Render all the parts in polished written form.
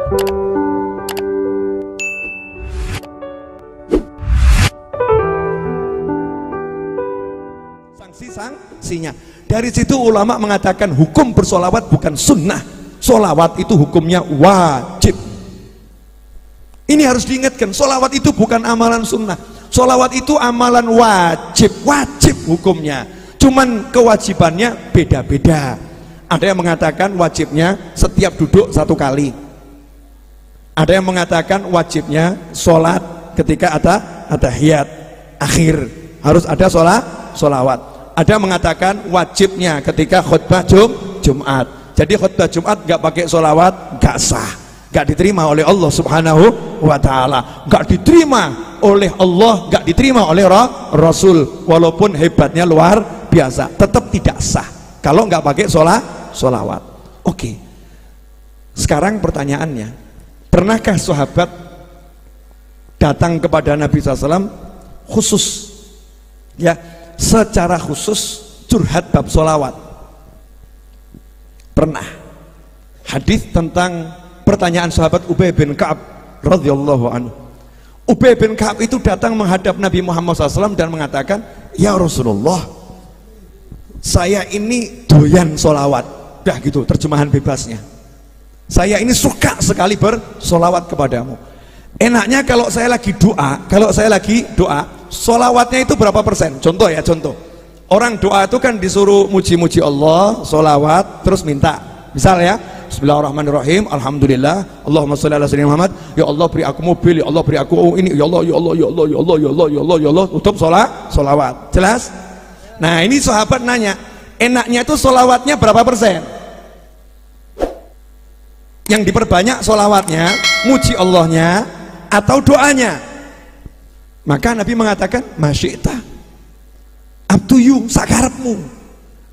Sanksinya. Dari situ ulama mengatakan hukum bersolawat bukan sunnah, solawat itu hukumnya wajib. Ini harus diingatkan, solawat itu bukan amalan sunnah, solawat itu amalan wajib, wajib hukumnya. Cuman kewajibannya beda-beda. Ada yang mengatakan wajibnya setiap duduk 1 kali, ada yang mengatakan wajibnya sholat ketika ada tahiyat akhir harus ada solawat. Ada yang mengatakan wajibnya ketika khutbah Jumat. Jadi khutbah Jumat nggak pakai solawat nggak sah, nggak diterima oleh Allah Subhanahu wa Ta'ala, nggak diterima oleh Allah, nggak diterima oleh Rasul. Walaupun hebatnya luar biasa, tetap tidak sah kalau nggak pakai solawat. Oke. Sekarang pertanyaannya, pernahkah sahabat datang kepada Nabi SAW khusus, ya, secara khusus curhat bab solawat? Pernah. Hadis tentang pertanyaan sahabat Ubay bin Ka'ab radhiyallahu anhu. Ubay bin Ka'ab itu datang menghadap Nabi Muhammad SAW dan mengatakan, ya Rasulullah, saya ini doyan solawat. Dah gitu terjemahan bebasnya, saya ini suka sekali bersolawat kepadamu. Enaknya kalau saya lagi doa, solawatnya itu berapa persen? Contoh ya, contoh. Orang doa itu kan disuruh muji-muji Allah, solawat, terus minta. Misal ya, bismillahirrahmanirrahim, alhamdulillah, Allahumma sholli ala sayyidina Muhammad, ya Allah beri aku mobil, ya Allah beri aku ini, ya Allah, ya Allah, ya Allah, ya Allah, ya Allah, ya Allah, ya Allah, tutup solawat. Jelas? Nah ini sahabat nanya, enaknya itu solawatnya berapa persen? Yang diperbanyak solawatnya, muji Allahnya, atau doanya? Maka Nabi mengatakan, masyi'ta, up to you, sakarepmu.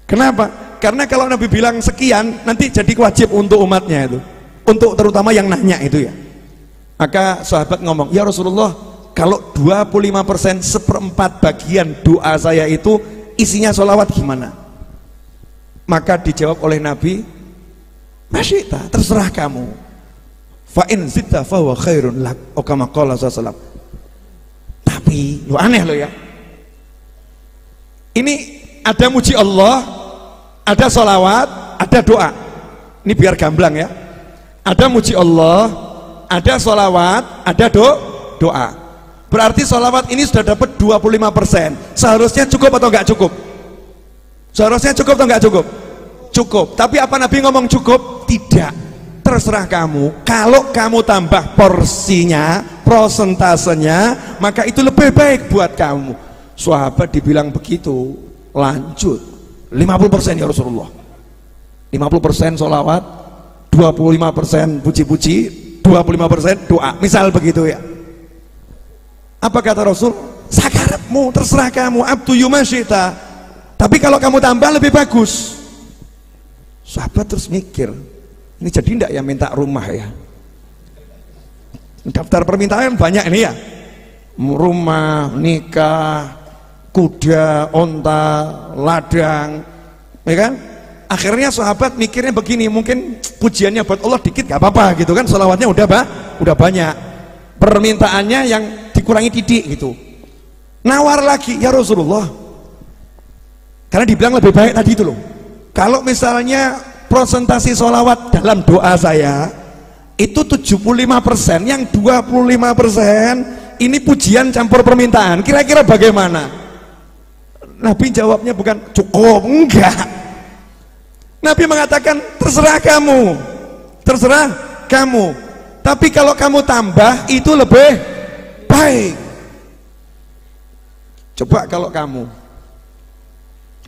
Kenapa? Karena kalau Nabi bilang sekian, nanti jadi wajib untuk umatnya itu, untuk terutama yang nanya itu ya. Maka sahabat ngomong, ya Rasulullah, kalau 25% 1/4 bagian doa saya itu isinya sholawat gimana? Maka dijawab oleh Nabi, masyi'ta, terserah kamu. Fa'in zidta fahuwa khairun lak, kama qala sallallahu. Tapi lu aneh lo ya, ini ada muji Allah, ada sholawat, ada doa. Ini biar gamblang ya, ada muji Allah, ada sholawat, ada doa. Berarti sholawat ini sudah dapat 25%. Seharusnya cukup atau enggak cukup? Seharusnya cukup atau enggak cukup? Cukup. Tapi apa Nabi ngomong cukup? Tidak. Terserah kamu. Kalau kamu tambah porsinya, prosentasenya, maka itu lebih baik buat kamu. Sahabat dibilang begitu, lanjut 50% ya Rasulullah. 50% sholawat, 25% puji-puji, 25% doa. Misal begitu ya. Apa kata Rasul? Sakarepmu, terserah kamu, up to you masyi'ta. Tapi kalau kamu tambah lebih bagus. Sahabat terus mikir, ini jadi enggak ya minta rumah ya? Daftar permintaan banyak ini ya, rumah, nikah, kuda, onta, ladang, ya kan? Akhirnya sahabat mikirnya begini, mungkin pujiannya buat Allah dikit gak apa-apa gitu kan, sholawatnya udah banyak, permintaannya yang dikurangi titik gitu. Nawar lagi, ya Rasulullah, karena dibilang lebih baik tadi itu loh, kalau misalnya prosentasi sholawat dalam doa saya itu 75%, yang 25% ini pujian campur permintaan, kira-kira bagaimana? Nabi jawabnya bukan cukup, enggak. Nabi mengatakan terserah kamu, terserah kamu, tapi kalau kamu tambah itu lebih baik. Coba kalau kamu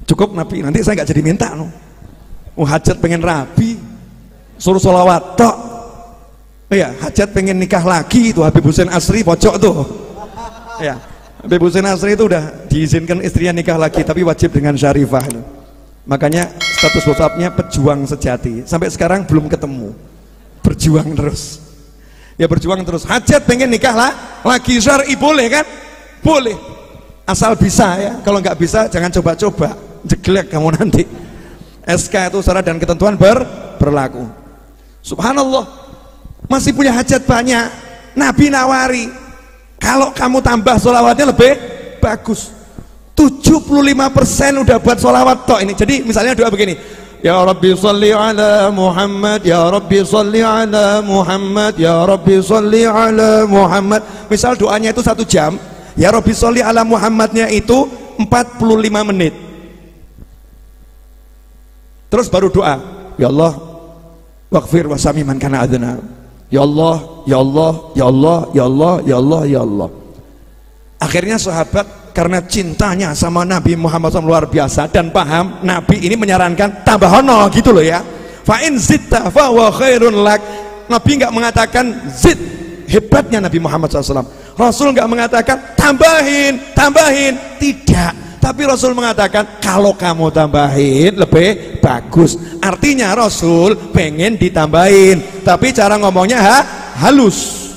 cukup Nabi, nanti saya nggak jadi minta no. Hajat pengen rabi, suruh sholawat tok. Ya, hajat pengen nikah lagi itu Habib Hussein Asri pojok tuh. Ya, Habib Hussein Asri itu udah diizinkan istrinya nikah lagi, tapi wajib dengan syarifah itu. Makanya status WhatsAppnya pejuang sejati. Sampai sekarang belum ketemu. Berjuang terus. Ya berjuang terus. Hajat pengen nikah lagi, syar'i boleh kan? Boleh. Asal bisa ya. Kalau nggak bisa jangan coba-coba. Jeglek kamu nanti. SK itu syarat dan ketentuan berlaku. Subhanallah. masih punya hajat banyak. Nabi nawari, kalau kamu tambah sholawatnya lebih bagus. 75% udah buat sholawat toh ini. Jadi misalnya doa begini, ya Rabbi sholli ala Muhammad, ya Rabbi sholli ala Muhammad, ya Rabbi sholli ala Muhammad. Misal doanya itu 1 jam, ya Rabbi sholli ala Muhammadnya itu 45 menit. Terus baru doa, ya Allah waghfir wasami man kana adna. Ya Allah, ya Allah, ya Allah, ya Allah, ya Allah, ya Allah. Akhirnya sahabat karena cintanya sama Nabi Muhammad SAW luar biasa dan paham Nabi ini menyarankan tambah hono gitu loh ya. Fa in zitta fa wa khairun lak. Nabi nggak mengatakan zid, hebatnya Nabi Muhammad SAW. Rasul nggak mengatakan tambahin, tidak. Tapi Rasul mengatakan kalau kamu tambahin lebih bagus. Artinya Rasul pengen ditambahin, tapi cara ngomongnya halus.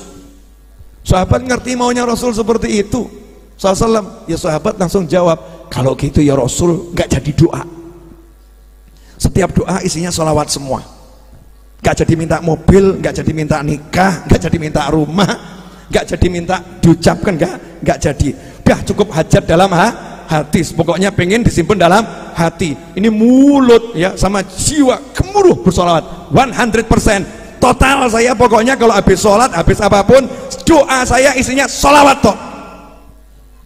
Sahabat ngerti maunya Rasul seperti itu. SAW, ya sahabat langsung jawab, kalau gitu ya Rasul nggak jadi doa. Setiap doa isinya sholawat semua. Nggak jadi minta mobil, nggak jadi minta nikah, nggak jadi minta rumah, nggak jadi minta diucapkan, nggak jadi. Udah cukup hajat dalam hati, pokoknya pengen disimpan dalam hati. Ini mulut ya sama jiwa gemuruh bersolawat 100%. Total saya pokoknya kalau habis sholat, habis apapun doa saya isinya sholawat toh.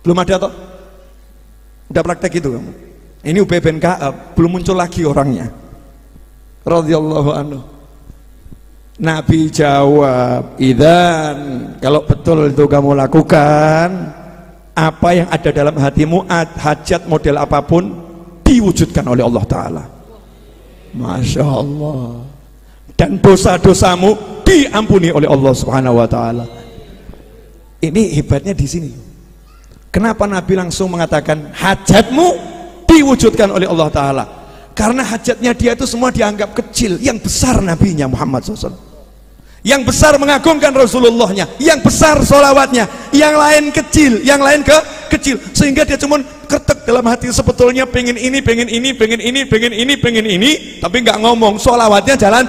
Belum ada toh? Udah praktek itu kamu. Ini Ubay bin Ka'ab belum muncul lagi orangnya. Radhiyallahu anhu. Nabi jawab, idzan kalau betul itu kamu lakukan, apa yang ada dalam hatimu, hajat model apapun diwujudkan oleh Allah Ta'ala. Masya Allah. Dan dosa-dosamu diampuni oleh Allah Subhanahu Wa Ta'ala. Ini hebatnya di sini. Kenapa Nabi langsung mengatakan hajatmu diwujudkan oleh Allah Ta'ala? Karena hajatnya dia itu semua dianggap kecil. Yang besar nabinya Muhammad SAW, yang besar mengagungkan Rasulullahnya, yang besar sholawatnya, yang lain kecil, yang lain kecil, sehingga dia cuma ketek dalam hati sebetulnya pengen ini, pengen ini, pengen ini, pengen ini, pengen ini, tapi nggak ngomong, sholawatnya jalan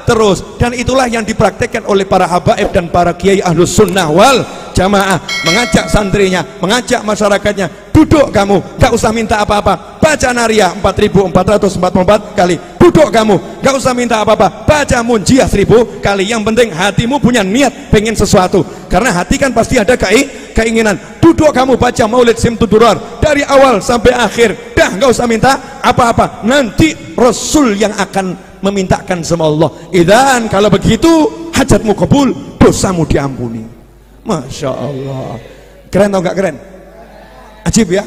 terus. Dan itulah yang dipraktekkan oleh para habaib dan para kiai ahlus sunnah wal jamaah, mengajak santrinya, mengajak masyarakatnya, duduk kamu, gak usah minta apa-apa, baca Nariyah 4444 kali, duduk kamu, gak usah minta apa-apa, baca Munjiah 1000 kali, yang penting hatimu punya niat pengen sesuatu, karena hati kan pasti ada keinginan. Duduk kamu baca Maulid Simtudurar dari awal sampai akhir, dah gak usah minta apa-apa, nanti Rasul yang akan memintakan sama Allah. Idzan kalau begitu hajatmu kabul, dosamu diampuni. Masya Allah. Keren atau enggak keren? Ajib ya.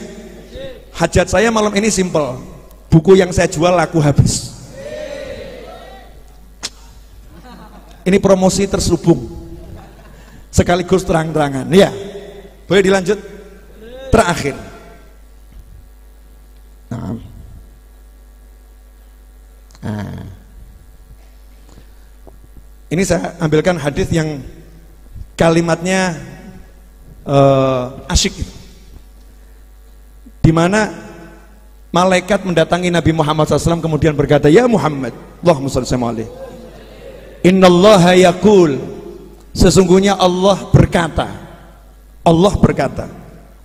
Hajat saya malam ini simple. Buku yang saya jual laku habis. Ini promosi terselubung sekaligus terang-terangan ya. Boleh dilanjut? Terakhir, ini saya ambilkan hadis yang kalimatnya asyik gitu, dimana malaikat mendatangi Nabi Muhammad SAW kemudian berkata, ya Muhammad, Allahumma shalli alaihi, innallaha yaqul, sesungguhnya Allah berkata,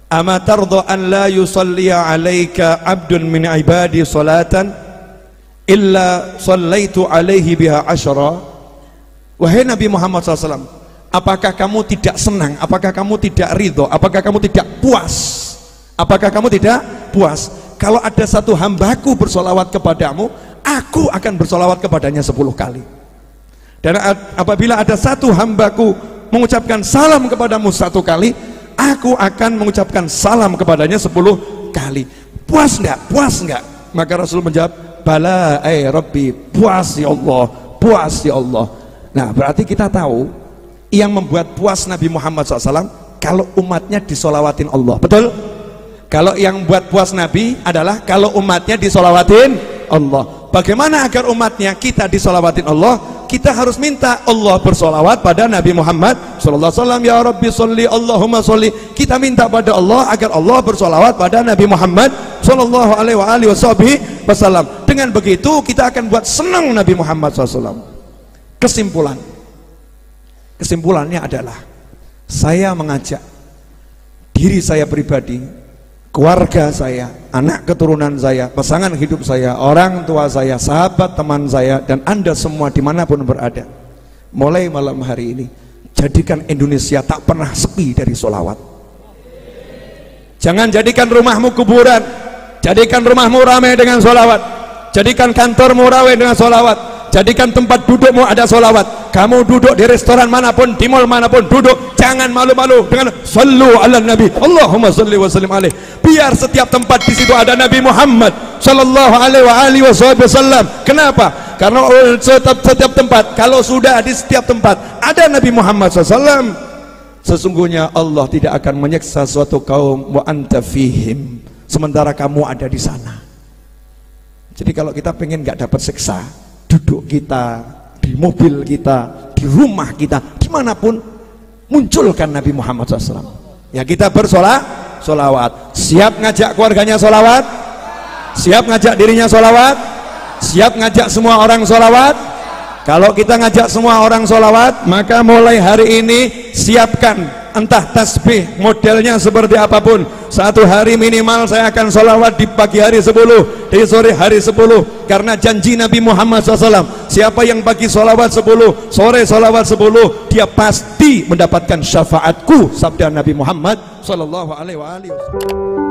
ama tarda an la yusalliya alaika abdun min ibadi salatan illa sallaitu alaihi biha asyara. Wahai Nabi Muhammad SAW, apakah kamu tidak senang, apakah kamu tidak ridho, apakah kamu tidak puas, apakah kamu tidak puas kalau ada satu hambaku bersolawat kepadamu, aku akan bersolawat kepadanya 10 kali. Dan apabila ada satu hambaku mengucapkan salam kepadamu 1 kali, aku akan mengucapkan salam kepadanya 10 kali. Puas enggak? Puas enggak? Maka Rasul menjawab, bala Rabbi, puas ya Allah, puas ya Allah. Nah berarti kita tahu yang membuat puas Nabi Muhammad SAW kalau umatnya disolawatin Allah. Betul? Kalau yang buat puas Nabi adalah kalau umatnya disolawatin Allah. Bagaimana agar umatnya kita disolawatin Allah? Kita harus minta Allah bersolawat pada Nabi Muhammad SAW. Ya Rabbi sholli, Allahumma sholli. Kita minta pada Allah agar Allah bersolawat pada Nabi Muhammad SAW. Dengan begitu kita akan buat senang Nabi Muhammad SAW. Kesimpulan, Kesimpulannya adalah saya mengajak diri saya pribadi, keluarga saya, anak keturunan saya, pasangan hidup saya, orang tua saya, sahabat teman saya, dan Anda semua dimanapun berada, mulai malam hari ini jadikan Indonesia tak pernah sepi dari sholawat. Jangan jadikan rumahmu kuburan, jadikan rumahmu ramai dengan sholawat, jadikan kantormu ramai dengan sholawat, jadikan tempat dudukmu ada sholawat. Kamu duduk di restoran manapun, di mall manapun duduk, jangan malu-malu dengan sallu ala nabi, Allahumma salli wa sallim alaih. Biar setiap tempat di situ ada Nabi Muhammad sallallahu alaihi wasallam. Kenapa? Karena setiap tempat, kalau sudah di setiap tempat ada Nabi Muhammad SAW, sesungguhnya Allah tidak akan menyiksa suatu kaum wa anta fihim, sementara kamu ada di sana. Jadi kalau kita pengen nggak dapat siksa, duduk kita, di mobil kita, di rumah kita, dimanapun, munculkan Nabi Muhammad SAW. Ya, kita bersolawat. Siap ngajak keluarganya solawat, siap ngajak dirinya solawat, siap ngajak semua orang solawat. Kalau kita ngajak semua orang solawat, maka mulai hari ini siapkan entah tasbih modelnya seperti apapun. Satu hari minimal saya akan solawat di pagi hari 10, di sore hari 10, karena janji Nabi Muhammad SAW, siapa yang pagi solawat 10, sore solawat 10, dia pasti mendapatkan syafaatku, sabda Nabi Muhammad SAW.